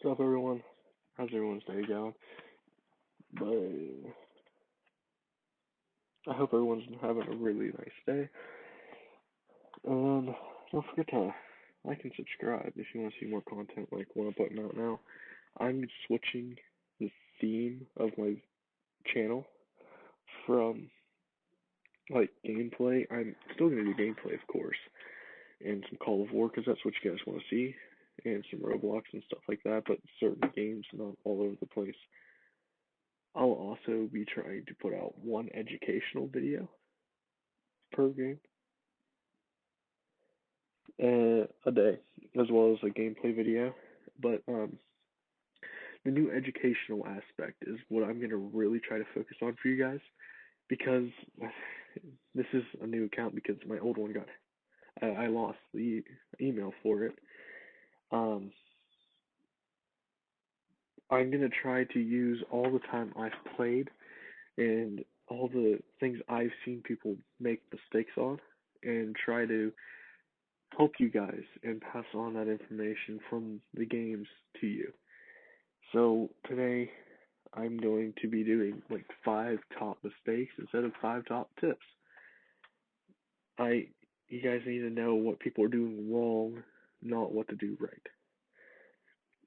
What's up, everyone? How's everyone's day going? But I hope everyone's having a really nice day. And don't forget to like and subscribe if you want to see more content like what I'm putting out now. I'm switching the theme of my channel from like gameplay. I'm still gonna do gameplay, of course, and some Call of War because that's what you guys want to see, and some Roblox and stuff like that. But certain games, not all over the place. I'll also be trying to put out one educational video per game a day, as well as a gameplay video. But the new educational aspect is what I'm gonna really try to focus on for you guys because this is a new account because my old one got I lost the email for it. Um, I'm gonna try to use all the time I've played and all the things I've seen people make mistakes on and try to help you guys and pass on that information from the games to you. So today I'm going to be doing like five top mistakes instead of five top tips. I You guys need to know what people are doing wrong, not what to do right.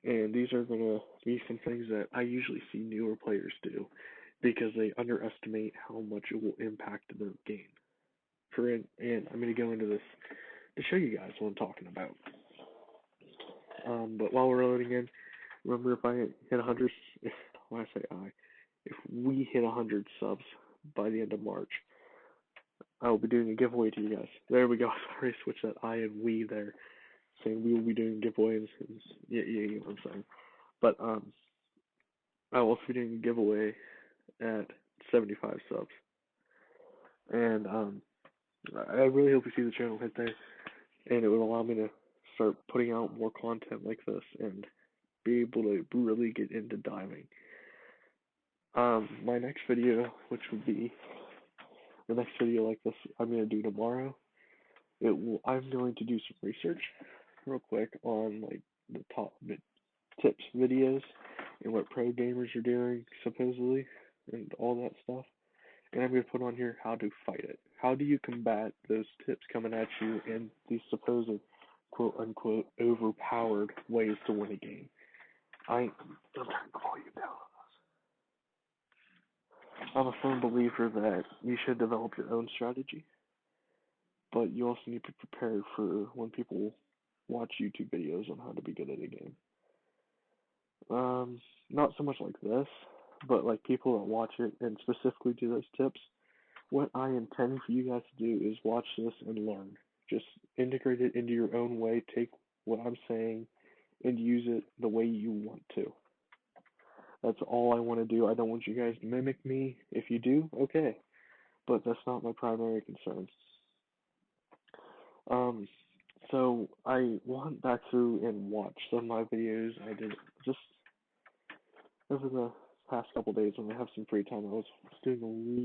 And these are gonna be some things that I usually see newer players do because they underestimate how much it will impact the game. And I'm gonna go into this to show you guys what I'm talking about. But while we're loading in, remember if I hit 100, when I say if we hit 100 subs by the end of March, I will be doing a giveaway to you guys. There we go. I already switched that I and we there, saying we will be doing giveaways. Yeah, you know what I'm saying. But I will also be doing a giveaway at 75 subs, and I really hope you see the channel hit there, and it would allow me to start putting out more content like this and be able to really get into diving. My next video, which would be the next video like this, I'm gonna do tomorrow. I'm going to do some research real quick on like the top tips videos and what pro gamers are doing supposedly and all that stuff. And I'm gonna put on here how to fight it. How do you combat those tips coming at you and these supposed quote unquote overpowered ways to win a game? I'm turning the volume down. I'm a firm believer that you should develop your own strategy, but you also need to be prepared for when people watch YouTube videos on how to be good at a game. Not so much like this, but like people that watch it and specifically do those tips. What I intend for you guys to do is watch this and learn. Just integrate it into your own way. Take what I'm saying and use it the way you want to. That's all I want to do. I don't want you guys to mimic me. If you do, okay. But that's not my primary concern. Um, so I went back through and watched some of my videos I did just over the past couple days when I have some free time. I was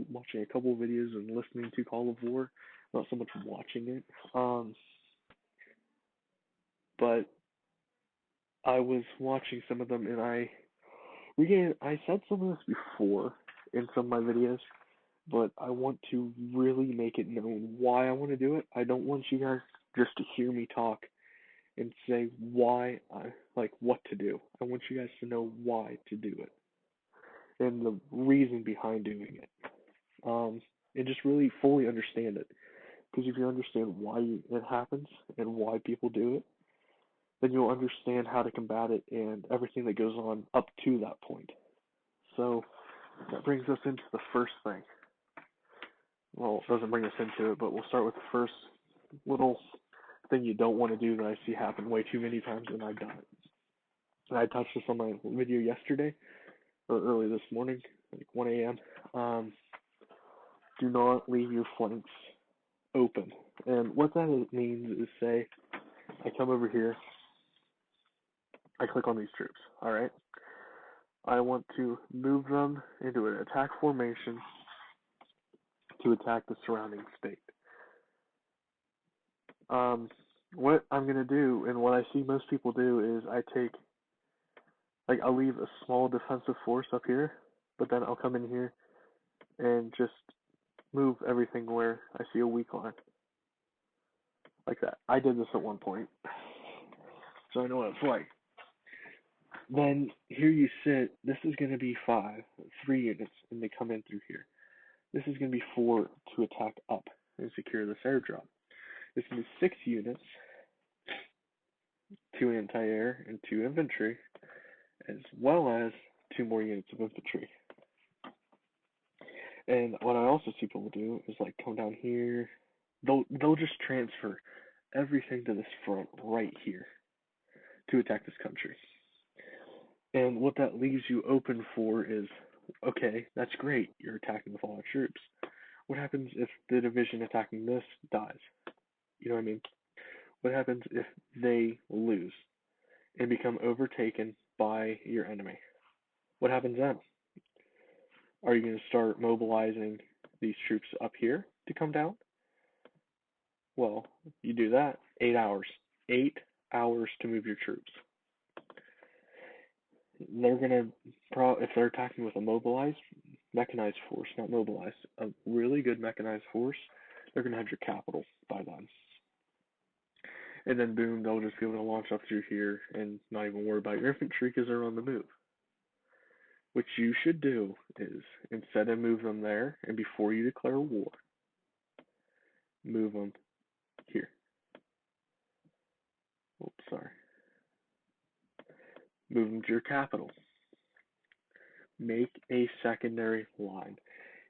watching a couple of videos and listening to Call of War, not so much watching it. But I was watching some of them and I said some of this before in some of my videos, but I want to really make it known why I want to do it. I don't want you guys just to hear me talk and say why like what to do. I want you guys to know why to do it and the reason behind doing it. And just really fully understand it. Because if you understand why it happens and why people do it, then you'll understand how to combat it and everything that goes on up to that point. So that brings us into the first thing. Well, it doesn't bring us into it, but we'll start with the first little thing you don't want to do that I see happen way too many times, and I've done it. And I touched this on my video yesterday, or early this morning, like 1 a.m. Do not leave your flanks open. And what that means is, say, I come over here, I click on these troops, alright? I want to move them into an attack formation to attack the surrounding state. What I'm going to do, and what I see most people do, is I take Like, I'll leave a small defensive force up here, but then I'll come in here and just move everything where I see a weak line. Like that. I did this at one point, so I know what it's like. Then here you sit. This is going to be 3 units, and they come in through here. This is going to be 4 to attack up and secure this airdrop. This is going to be 6 units, 2 anti-air and 2 infantry, as well as 2 more units of infantry. And what I also see people do is like come down here. They'll just transfer everything to this front right here to attack this country. And what that leaves you open for is, okay, that's great. You're attacking with all our troops. What happens if the division attacking this dies? You know what I mean? What happens if they lose and become overtaken by your enemy? What happens then? Are you going to start mobilizing these troops up here to come down? Well, you do that, 8 hours. 8 hours to move your troops. They're going to, if they're attacking with a mobilized, mechanized force, not mobilized, a really good mechanized force, they're going to have your capital by then. And then boom, they'll just be able to launch up through here and not even worry about your infantry because they're on the move. What you should do is, instead of move them there, and before you declare war, move them here. Oops, sorry. Move them to your capital. Make a secondary line.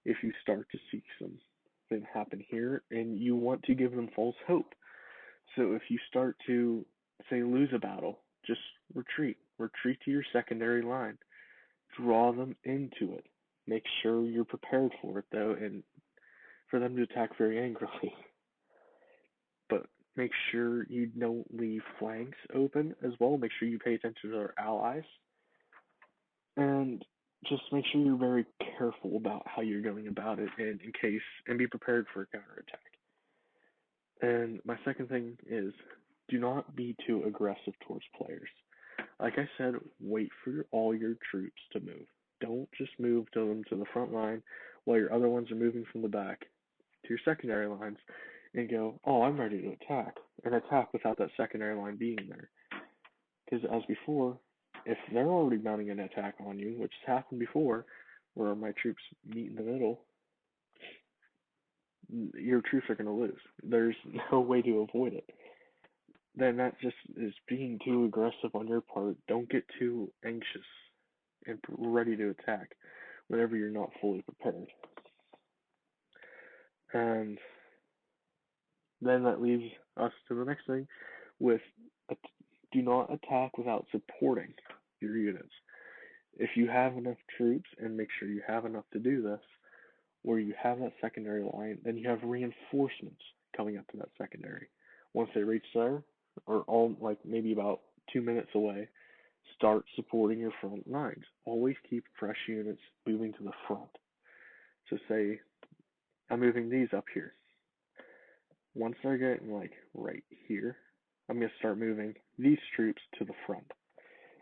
If you start to see something happen here and you want to give them false hope. So if you start to, say, lose a battle, just retreat. Retreat to your secondary line. Draw them into it. Make sure you're prepared for it, though, and for them to attack very angrily. But make sure you don't leave flanks open as well. Make sure you pay attention to their allies. And just make sure you're very careful about how you're going about it and be prepared for a counterattack. And my second thing is, do not be too aggressive towards players. Like I said, wait for all your troops to move. Don't just move them to the front line while your other ones are moving from the back to your secondary lines and go, oh, I'm ready to attack, and attack without that secondary line being there. Because as before, if they're already mounting an attack on you, which has happened before, where my troops meet in the middle, your troops are going to lose. There's no way to avoid it. Then that just is being too aggressive on your part. Don't get too anxious and ready to attack whenever you're not fully prepared. And then that leaves us to the next thing with do not attack without supporting your units. If you have enough troops, and make sure you have enough to do this, where you have that secondary line, then you have reinforcements coming up to that secondary. Once they reach there, or maybe about 2 minutes away, start supporting your front lines. Always keep fresh units moving to the front. So say I'm moving these up here. Once they're getting right here, I'm going to start moving these troops to the front.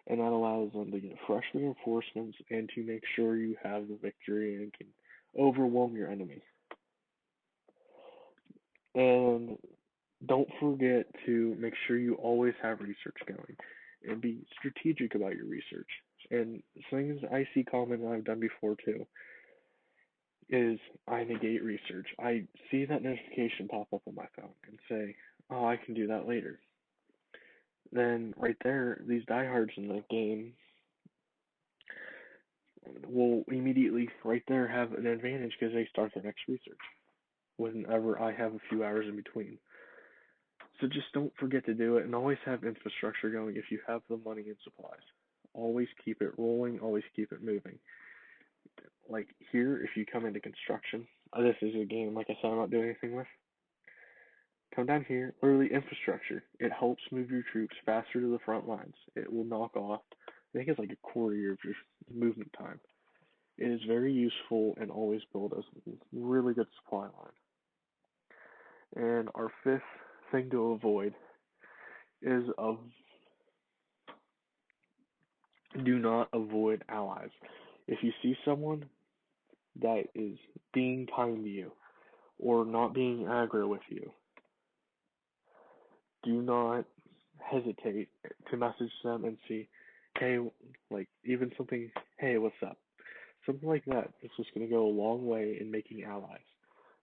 And that allows them to get fresh reinforcements and to make sure you have the victory and can overwhelm your enemy. And don't forget to make sure you always have research going and be strategic about your research. And things I see common and I've done before too is I negate research. I see that notification pop up on my phone and say, oh, I can do that later. Then right there, these diehards in the game will immediately right there have an advantage because they start their next research whenever I have a few hours in between. So just don't forget to do it, and always have infrastructure going if you have the money and supplies. Always keep it rolling, always keep it moving. Like here, if you come into construction, this is a game, like I said, I'm not doing anything with. Come down here, literally infrastructure. It helps move your troops faster to the front lines. It will knock off, I think it's like a quarter of your movement time. It is very useful and always build a really good supply line. And our fifth thing to avoid is Do not avoid allies. If you see someone that is being kind to you or not being aggro with you, do not hesitate to message them and see, hey, like even something, hey, what's up? Something like that is just going to go a long way in making allies.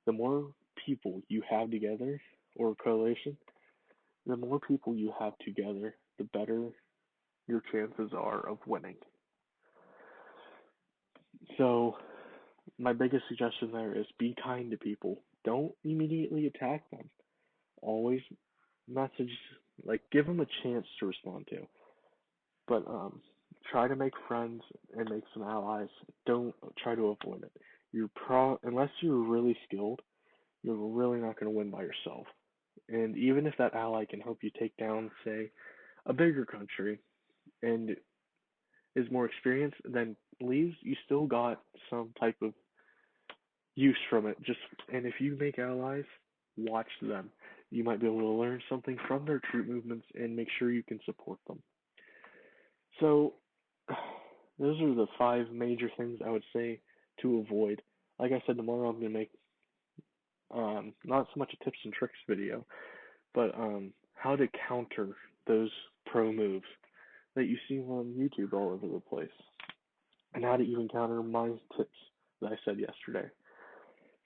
The more people you have together or coalition, the more people you have together, the better your chances are of winning. So, my biggest suggestion there is be kind to people. Don't immediately attack them. Always message, like, give them a chance to respond to. But try to make friends and make some allies. Don't try to avoid it. Unless you're really skilled, you're really not going to win by yourself. And even if that ally can help you take down, say, a bigger country and is more experienced than leaves, you still got some type of use from it. And if you make allies, watch them. You might be able to learn something from their troop movements and make sure you can support them. So those are the five major things I would say to avoid. Like I said, tomorrow I'm gonna make not so much a tips and tricks video, but how to counter those pro moves that you see on YouTube all over the place, and how to even counter my tips that I said yesterday.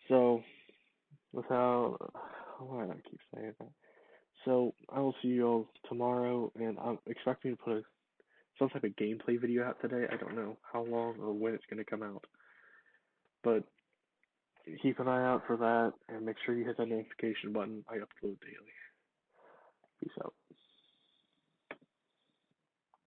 So without, why do I keep saying that? So I will see you all tomorrow, and I'm expecting to put some type of gameplay video out today. I don't know how long or when it's going to come out, but keep an eye out for that, and make sure you hit that notification button. I upload daily. Peace out.